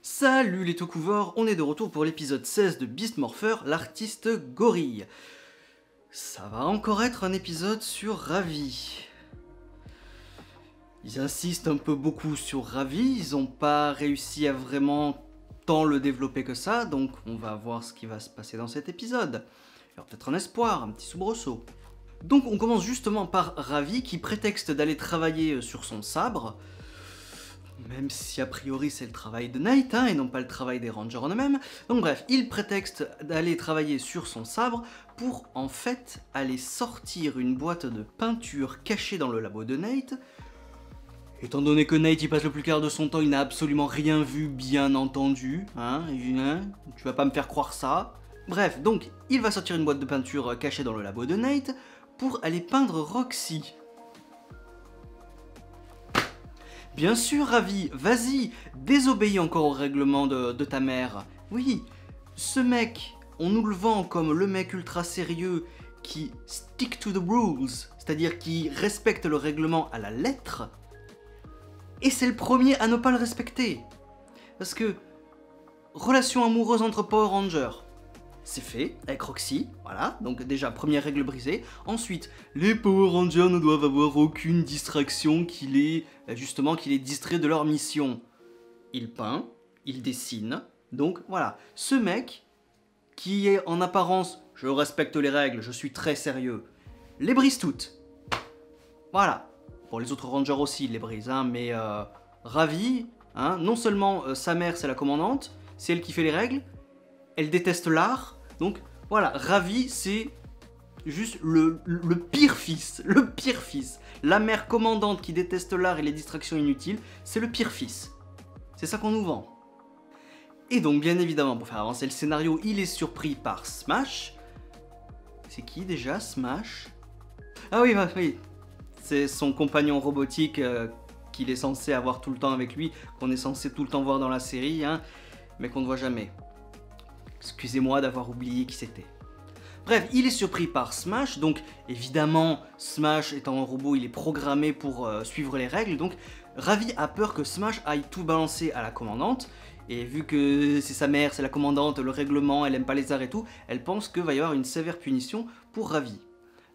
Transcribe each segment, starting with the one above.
Salut les Tokuver, on est de retour pour l'épisode 16 de Beast Morpher, l'artiste gorille. Ça va encore être un épisode sur Ravi. Ils insistent un peu beaucoup sur Ravi, ils n'ont pas réussi à vraiment tant le développer que ça, donc on va voir ce qui va se passer dans cet épisode. Il y aura peut-être un espoir, un petit soubresaut. Donc on commence justement par Ravi qui prétexte d'aller travailler sur son sabre, même si a priori c'est le travail de Night, et non pas le travail des rangers en eux-mêmes. Donc bref, il prétexte d'aller travailler sur son sabre pour en fait aller sortir une boîte de peinture cachée dans le labo de Nate. Étant donné que Nate il passe le plus clair de son temps, il n'a absolument rien vu, bien entendu, tu vas pas me faire croire ça. Bref, donc il va sortir une boîte de peinture cachée dans le labo de Nate pour aller peindre Roxy. Bien sûr, Ravi, vas-y, désobéis encore au règlement de ta mère. Oui, ce mec, on nous le vend comme le mec ultra sérieux qui stick to the rules, c'est-à-dire qui respecte le règlement à la lettre, et c'est le premier à ne pas le respecter. Parce que, relation amoureuse entre Power Rangers, c'est fait, avec Roxy, voilà, donc déjà, première règle brisée. Ensuite, les Power Rangers ne doivent avoir aucune distraction qui les distrait de leur mission. Il peint, il dessine, donc voilà. Ce mec, qui est en apparence, je respecte les règles, je suis très sérieux, les brise toutes. Voilà. Bon, les autres Rangers aussi, ils les brisent, mais Ravi, non seulement sa mère, c'est la commandante, c'est elle qui fait les règles, elle déteste l'art. Donc voilà, Ravi c'est juste le pire fils, le pire fils. La mère commandante qui déteste l'art et les distractions inutiles, c'est le pire fils. C'est ça qu'on nous vend. Et donc bien évidemment, pour faire avancer le scénario, il est surpris par Smash. C'est qui déjà, Smash? Ah oui, oui. C'est son compagnon robotique qu'il est censé avoir tout le temps avec lui, qu'on est censé tout le temps voir dans la série, mais qu'on ne voit jamais. Excusez-moi d'avoir oublié qui c'était. Bref, il est surpris par Smash, donc évidemment, Smash étant un robot, il est programmé pour suivre les règles, donc Ravi a peur que Smash aille tout balancer à la commandante, et vu que c'est sa mère, c'est la commandante, le règlement, elle aime pas les arts et tout, elle pense qu'il va y avoir une sévère punition pour Ravi.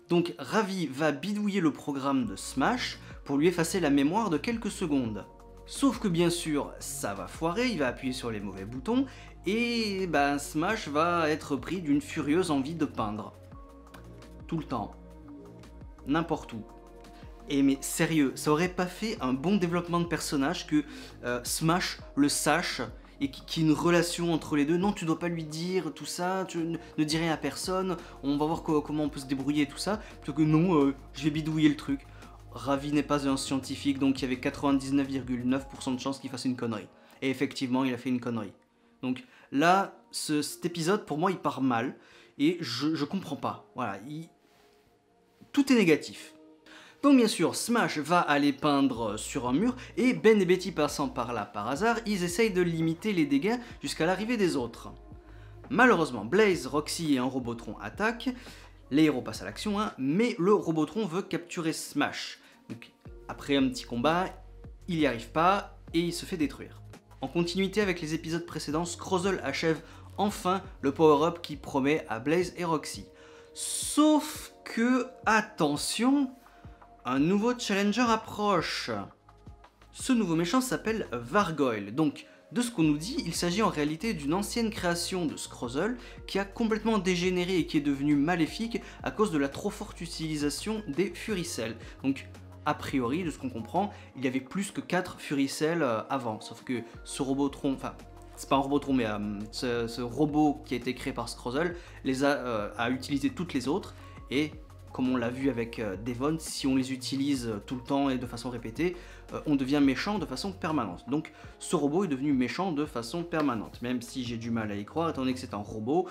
Donc Ravi va bidouiller le programme de Smash pour lui effacer la mémoire de quelques secondes. Sauf que bien sûr, ça va foirer, il va appuyer sur les mauvais boutons, et Smash va être pris d'une furieuse envie de peindre. Tout le temps. N'importe où. Et mais sérieux, ça aurait pas fait un bon développement de personnage que Smash le sache, et qu'il y ait une relation entre les deux. Non, tu dois pas lui dire tout ça, tu ne dis rien à personne, on va voir comment on peut se débrouiller et tout ça, plutôt que non, je vais bidouiller le truc. Ravi n'est pas un scientifique, donc il y avait 99,9% de chances qu'il fasse une connerie. Et effectivement, il a fait une connerie. Donc là, cet épisode, pour moi, il part mal, et je comprends pas. Voilà, tout est négatif. Donc bien sûr, Smash va aller peindre sur un mur, et Ben et Betty passant par là par hasard, ils essayent de limiter les dégâts jusqu'à l'arrivée des autres. Malheureusement, Blaze, Roxy et un Robotron attaquent, les héros passent à l'action, mais le Robotron veut capturer Smash. Donc après un petit combat, il n'y arrive pas, et il se fait détruire. En continuité avec les épisodes précédents, Scrozzle achève enfin le power-up qui promet à Blaze et Roxy. Sauf que, attention, un nouveau challenger approche. Ce nouveau méchant s'appelle Vargoyle. Donc, de ce qu'on nous dit, il s'agit en réalité d'une ancienne création de Scrozzle qui a complètement dégénéré et qui est devenue maléfique à cause de la trop forte utilisation des Furicell. Donc, a priori, de ce qu'on comprend, il y avait plus que 4 Furicell avant. Sauf que ce Robotron, enfin, c'est pas un Robotron, mais ce robot qui a été créé par Scrozzle les a utilisé toutes les autres, et comme on l'a vu avec Devon, si on les utilise tout le temps et de façon répétée, on devient méchant de façon permanente. Donc ce robot est devenu méchant de façon permanente, même si j'ai du mal à y croire, étant donné que c'est un robot.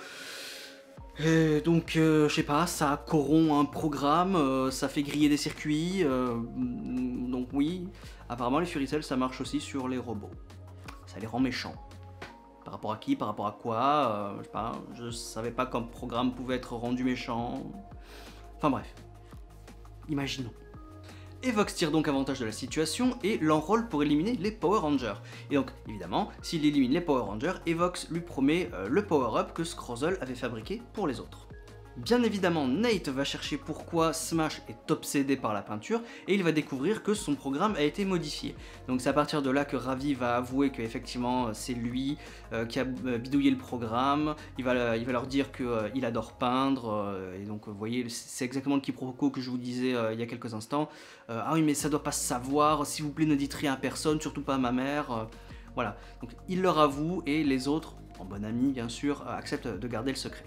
Et donc, je sais pas, ça corrompt un programme, ça fait griller des circuits, donc oui, apparemment les Furicell ça marche aussi sur les robots. Ça les rend méchants. Par rapport à qui, par rapport à quoi, je sais pas, je savais pas qu'un programme pouvait être rendu méchant. Enfin bref, imaginons. Evox tire donc avantage de la situation et l'enrôle pour éliminer les Power Rangers. Et donc, évidemment, s'il élimine les Power Rangers, Evox lui promet le power-up que Scrozzle avait fabriqué pour les autres. Bien évidemment, Nate va chercher pourquoi Smash est obsédé par la peinture et il va découvrir que son programme a été modifié. Donc c'est à partir de là que Ravi va avouer qu'effectivement c'est lui qui a bidouillé le programme. Il va leur dire qu'il adore peindre et donc vous voyez, c'est exactement le quiproquo que je vous disais il y a quelques instants. Ah oui, mais ça doit pas se savoir, s'il vous plaît ne dites rien à personne, surtout pas à ma mère. Voilà, donc il leur avoue et les autres, en bon ami bien sûr, acceptent de garder le secret.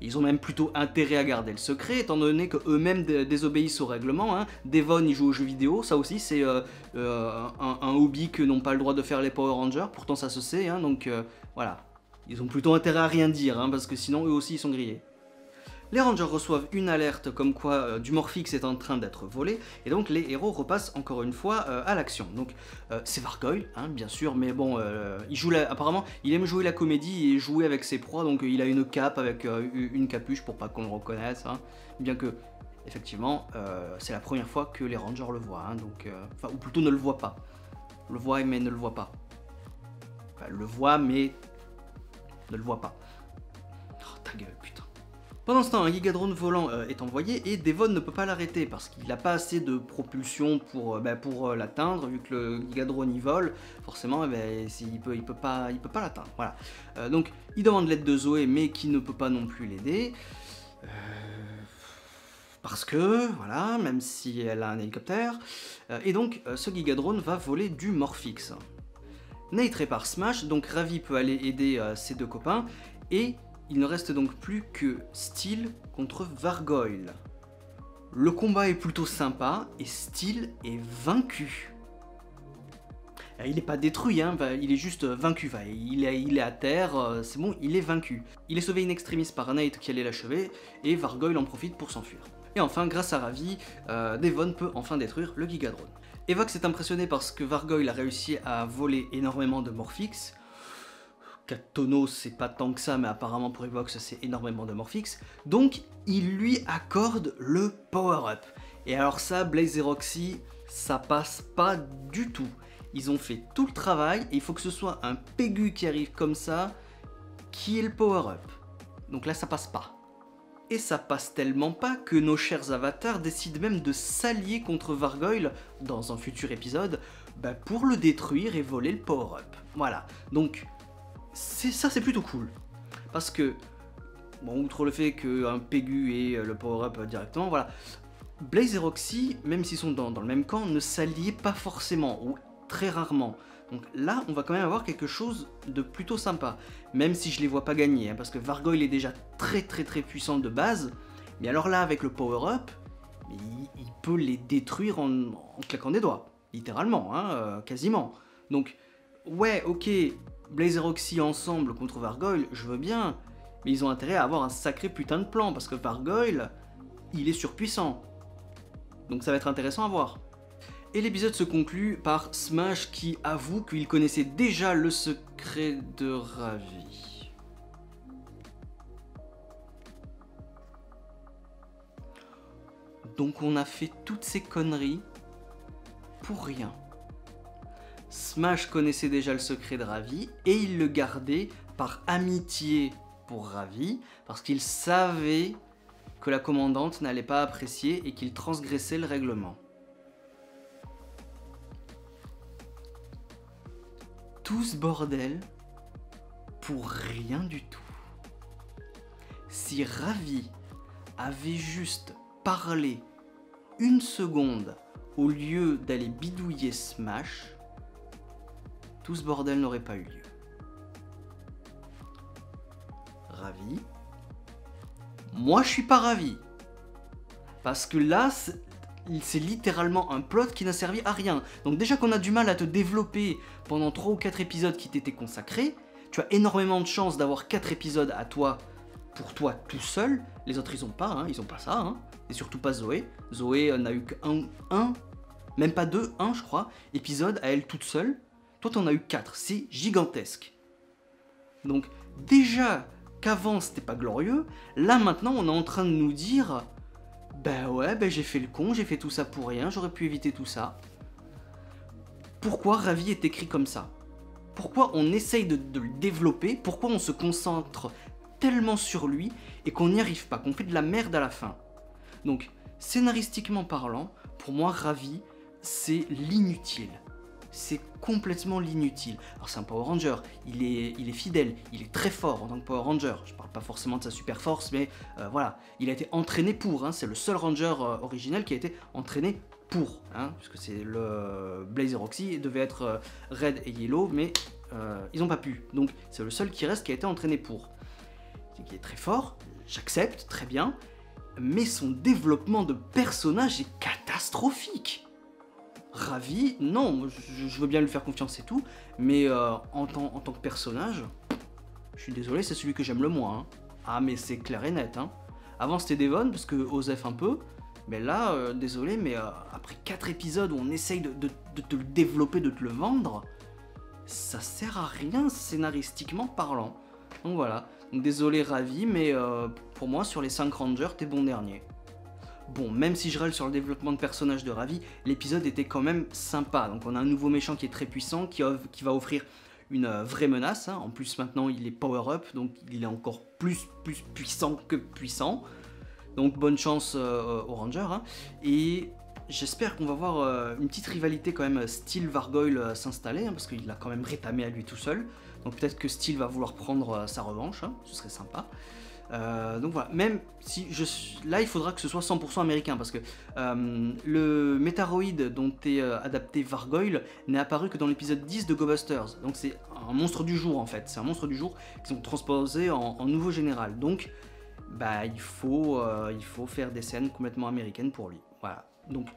Ils ont même plutôt intérêt à garder le secret, étant donné qu'eux-mêmes désobéissent au règlement. Hein. Devon, il joue aux jeux vidéo, ça aussi c'est un hobby que n'ont pas le droit de faire les Power Rangers, pourtant ça se sait, hein, donc voilà. Ils ont plutôt intérêt à rien dire, hein, parce que sinon eux aussi ils sont grillés. Les Rangers reçoivent une alerte comme quoi du Morphix est en train d'être volé, et donc les héros repassent encore une fois à l'action. Donc c'est Vargoyle, hein, bien sûr, mais bon, apparemment il aime jouer la comédie et jouer avec ses proies, donc il a une cape avec une capuche pour pas qu'on le reconnaisse, hein, bien que, effectivement, c'est la première fois que les Rangers le voient, hein, donc, ou plutôt ne le voient pas. Le voit mais ne le voit pas. Enfin, le voit mais ne le voit pas. Oh ta gueule, putain. Pendant ce temps, un Gigadrone volant est envoyé et Devon ne peut pas l'arrêter parce qu'il n'a pas assez de propulsion pour l'atteindre, vu que le Gigadrone y vole, forcément il peut pas l'atteindre. Voilà. Donc il demande l'aide de Zoé mais qui ne peut pas non plus l'aider. Parce que, voilà, même si elle a un hélicoptère. Et donc ce Gigadrone va voler du Morphix. Nate répare Smash, donc Ravi peut aller aider ses deux copains et il ne reste donc plus que Steel contre Vargoyle. Le combat est plutôt sympa et Steel est vaincu. Il n'est pas détruit, hein, il est juste vaincu. Il est à terre, c'est bon, il est vaincu. Il est sauvé in extremis par Nate qui allait l'achever et Vargoyle en profite pour s'enfuir. Et enfin, grâce à Ravi, Devon peut enfin détruire le Gigadrone. Evox est impressionné parce que Vargoyle a réussi à voler énormément de Morphix. 4 tonneaux, c'est pas tant que ça, mais apparemment pour Evox, c'est énormément de Morphix. Donc, il lui accorde le power-up. Et alors ça, Blaze et Roxy, ça passe pas du tout. Ils ont fait tout le travail, et il faut que ce soit un Pégu qui arrive comme ça, qui est le power-up. Donc là, ça passe pas. Et ça passe tellement pas que nos chers avatars décident même de s'allier contre Vargoyle dans un futur épisode, pour le détruire et voler le power-up. Voilà, donc ça c'est plutôt cool. Parce que, bon, outre le fait qu'un Pégu ait le power-up directement, voilà, Blaze et Roxy, même s'ils sont dans le même camp, ne s'allient pas forcément, ou très rarement. Donc là, on va quand même avoir quelque chose de plutôt sympa, même si je les vois pas gagner, hein, parce que Vargoyle est déjà très puissant de base, mais alors là, avec le power-up, il peut les détruire en claquant des doigts, littéralement, hein, quasiment. Donc, ouais, ok, Blaze et Roxy ensemble contre Vargoyle, je veux bien, mais ils ont intérêt à avoir un sacré putain de plan, parce que Vargoyle, il est surpuissant. Donc ça va être intéressant à voir. Et l'épisode se conclut par Smash qui avoue qu'il connaissait déjà le secret de Ravi. Donc on a fait toutes ces conneries pour rien. Smash connaissait déjà le secret de Ravi et il le gardait par amitié pour Ravi parce qu'il savait que la commandante n'allait pas apprécier et qu'il transgressait le règlement. Tout ce bordel pour rien du tout. Si Ravi avait juste parlé une seconde au lieu d'aller bidouiller Smash, tout ce bordel n'aurait pas eu lieu. Ravi. Moi je suis pas ravi. Parce que là, c'est littéralement un plot qui n'a servi à rien. Donc déjà qu'on a du mal à te développer pendant 3 ou 4 épisodes qui t'étaient consacrés, tu as énormément de chance d'avoir 4 épisodes à toi, pour toi tout seul. Les autres ils ont pas, hein, ils ont pas ça, hein. Et surtout pas Zoé. Zoé n'a eu qu'un, même pas 2, 1 je crois, épisode à elle toute seule. Toi t'en as eu 4, c'est gigantesque. Donc déjà qu'avant c'était pas glorieux, là maintenant on est en train de nous dire Bah ouais, bah j'ai fait le con, j'ai fait tout ça pour rien, j'aurais pu éviter tout ça. Pourquoi Ravi est écrit comme ça? Pourquoi on essaye de le développer? Pourquoi on se concentre tellement sur lui et qu'on n'y arrive pas, qu'on fait de la merde à la fin? Donc, scénaristiquement parlant, pour moi, Ravi, c'est l'inutile. C'est complètement l'inutile. Alors c'est un Power Ranger, il est fidèle, il est très fort en tant que Power Ranger. Je parle pas forcément de sa super force, mais voilà, il a été entraîné pour, hein, c'est le seul Ranger original qui a été entraîné pour, hein, puisque c'est le Blaze et Roxy devait être Red et Yellow, mais ils n'ont pas pu. Donc c'est le seul qui reste qui a été entraîné pour. Il est très fort, j'accepte, très bien, mais son développement de personnage est catastrophique. Ravi, non, je veux bien lui faire confiance et tout, mais en tant que personnage, je suis désolé, c'est celui que j'aime le moins. Hein. Ah, mais c'est clair et net. Hein. Avant c'était Devon, parce que Osef un peu, mais là, désolé, mais après 4 épisodes où on essaye de te le développer, de te le vendre, ça sert à rien scénaristiquement parlant. Donc voilà, donc, désolé Ravi, mais pour moi, sur les 5 Rangers, t'es bon dernier. Bon, même si je râle sur le développement de personnage de Ravi, l'épisode était quand même sympa. Donc on a un nouveau méchant qui est très puissant, qui va offrir une vraie menace. Hein. En plus maintenant il est power-up, donc il est encore plus puissant que puissant. Donc bonne chance aux Rangers. Hein. Et j'espère qu'on va voir une petite rivalité quand même Steel Vargoyle s'installer, hein, parce qu'il a quand même rétamé à lui tout seul. Donc peut-être que Steel va vouloir prendre sa revanche, hein, ce serait sympa. Donc voilà, même si là il faudra que ce soit 100% américain parce que le métaroïde dont est adapté Vargoyle n'est apparu que dans l'épisode 10 de Go Busters. Donc c'est un monstre du jour en fait, c'est un monstre du jour qu'ils ont transposé en nouveau général. Donc bah, il faut faire des scènes complètement américaines pour lui. Voilà, donc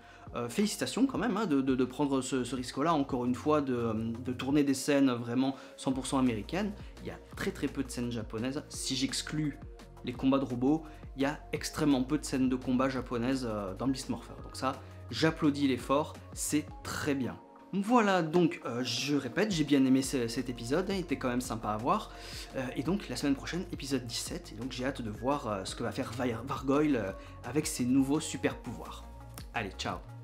félicitations quand même hein, de prendre ce risque-là, encore une fois, de tourner des scènes vraiment 100% américaines. Il y a très peu de scènes japonaises, si j'exclus les combats de robots, il y a extrêmement peu de scènes de combat japonaises dans Beast Morpher. Donc ça, j'applaudis l'effort, c'est très bien. Voilà, donc je répète, j'ai bien aimé cet épisode, hein, il était quand même sympa à voir. Et donc la semaine prochaine, épisode 17, et donc j'ai hâte de voir ce que va faire Vargoyle avec ses nouveaux super pouvoirs. Allez, ciao!